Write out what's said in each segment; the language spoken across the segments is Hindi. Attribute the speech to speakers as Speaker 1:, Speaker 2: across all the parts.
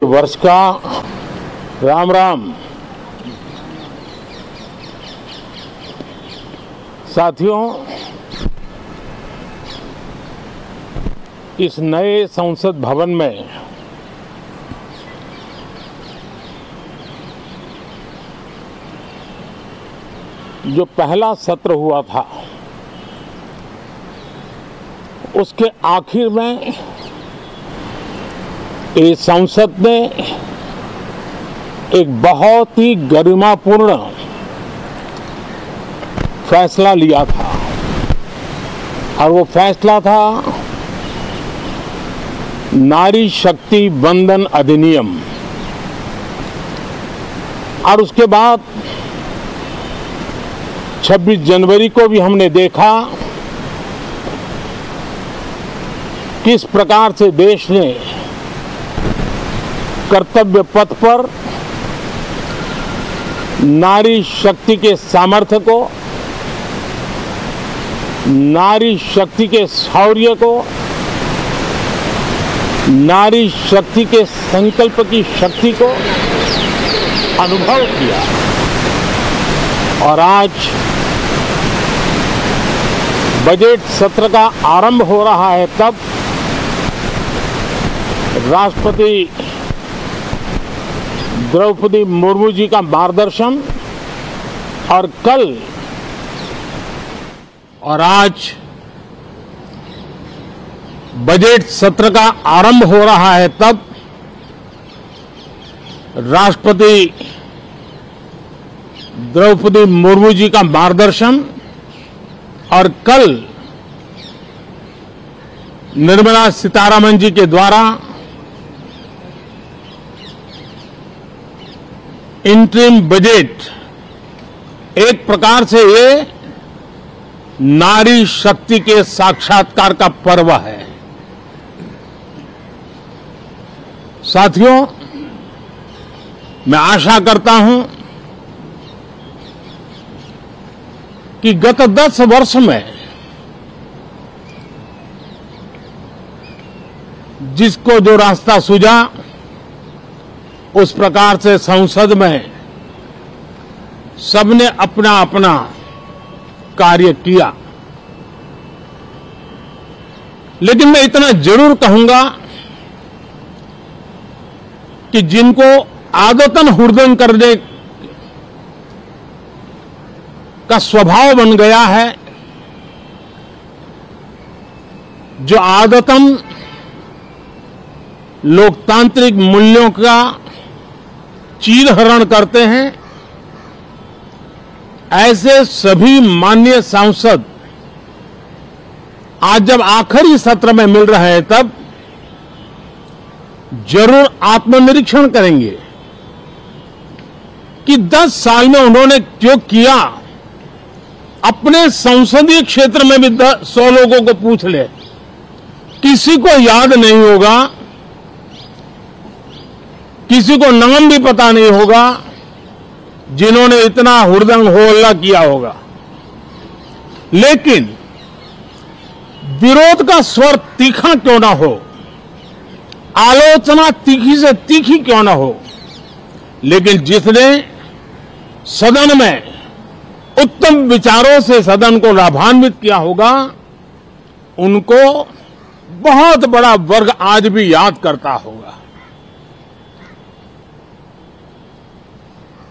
Speaker 1: वर्ष का राम राम। साथियों, इस नए संसद भवन में जो पहला सत्र हुआ था, उसके आखिर में इस संसद ने एक बहुत ही गरिमापूर्ण फैसला लिया था और वो फैसला था नारी शक्ति वंदन अधिनियम। और उसके बाद 26 जनवरी को भी हमने देखा किस प्रकार से देश ने कर्तव्य पथ पर नारी शक्ति के सामर्थ्य को, नारी शक्ति के शौर्य को, नारी शक्ति के संकल्प की शक्ति को अनुभव किया। और आज बजट सत्र का आरंभ हो रहा है, तब राष्ट्रपति द्रौपदी मुर्मू जी का मार्गदर्शन और आज बजट सत्र का आरंभ हो रहा है, तब राष्ट्रपति द्रौपदी मुर्मू जी का मार्गदर्शन और कल निर्मला सीतारमण जी के द्वारा इंटरिम बजट, एक प्रकार से ये नारी शक्ति के साक्षात्कार का पर्व है। साथियों, मैं आशा करता हूं कि गत 10 वर्ष में जिसको जो रास्ता सूझा, उस प्रकार से संसद में सबने अपना अपना कार्य किया। लेकिन मैं इतना जरूर कहूंगा कि जिनको आदतन हुड़दंग करने का स्वभाव बन गया है, जो आदतन लोकतांत्रिक मूल्यों का चीरहरण करते हैं, ऐसे सभी माननीय सांसद आज जब आखिरी सत्र में मिल रहे हैं, तब जरूर आत्मनिरीक्षण करेंगे कि 10 साल में उन्होंने जो किया। अपने संसदीय क्षेत्र में भी 100 लोगों को पूछ ले, किसी को याद नहीं होगा, किसी को नाम भी पता नहीं होगा जिन्होंने इतना हुड़दंग हो हल्ला किया होगा। लेकिन विरोध का स्वर तीखा क्यों ना हो, आलोचना तीखी से तीखी क्यों ना हो, लेकिन जिसने सदन में उत्तम विचारों से सदन को लाभान्वित किया होगा, उनको बहुत बड़ा वर्ग आज भी याद करता होगा।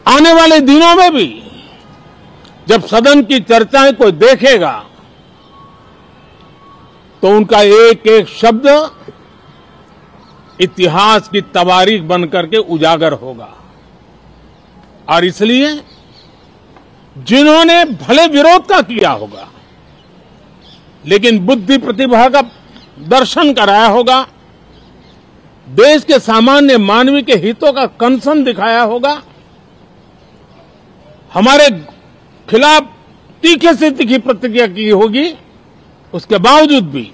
Speaker 1: आने वाले दिनों में भी जब सदन की चर्चाएं कोई देखेगा, तो उनका एक एक शब्द इतिहास की तवारीख बनकर के उजागर होगा। और इसलिए जिन्होंने भले विरोध का किया होगा, लेकिन बुद्धि प्रतिभा का दर्शन कराया होगा, देश के सामान्य मानवी के हितों का कंसर्न दिखाया होगा, हमारे खिलाफ तीखे से तीखी प्रतिक्रिया की होगी, उसके बावजूद भी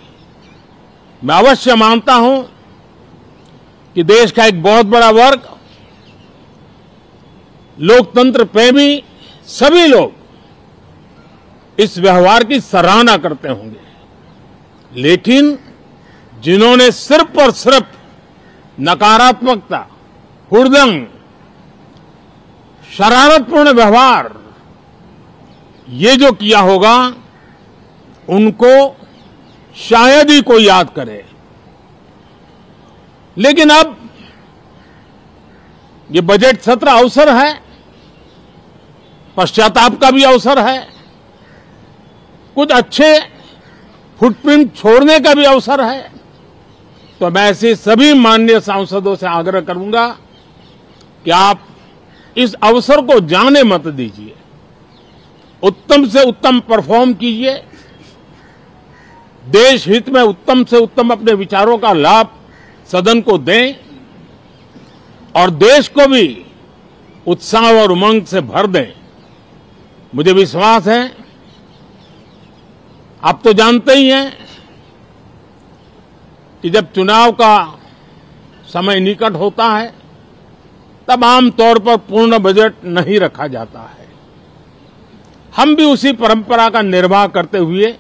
Speaker 1: मैं अवश्य मानता हूं कि देश का एक बहुत बड़ा वर्ग, लोकतंत्र प्रेमी सभी लोग इस व्यवहार की सराहना करते होंगे। लेकिन जिन्होंने सिर्फ और सिर्फ नकारात्मकता हुड़दंग, शरारतपूर्ण व्यवहार, ये जो किया होगा उनको शायद ही कोई याद करे। लेकिन अब ये बजट सत्र अवसर है, पश्चाताप का भी अवसर है, कुछ अच्छे फुटप्रिंट छोड़ने का भी अवसर है। तो मैं ऐसे सभी माननीय सांसदों से आग्रह करूंगा कि आप इस अवसर को जाने मत दीजिए, उत्तम से उत्तम परफॉर्म कीजिए, देश हित में उत्तम से उत्तम अपने विचारों का लाभ सदन को दें और देश को भी उत्साह और उमंग से भर दें। मुझे विश्वास है, आप तो जानते ही हैं कि जब चुनाव का समय निकट होता है तब आमतौर पर पूर्ण बजट नहीं रखा जाता है। हम भी उसी परंपरा का निर्वाह करते हुए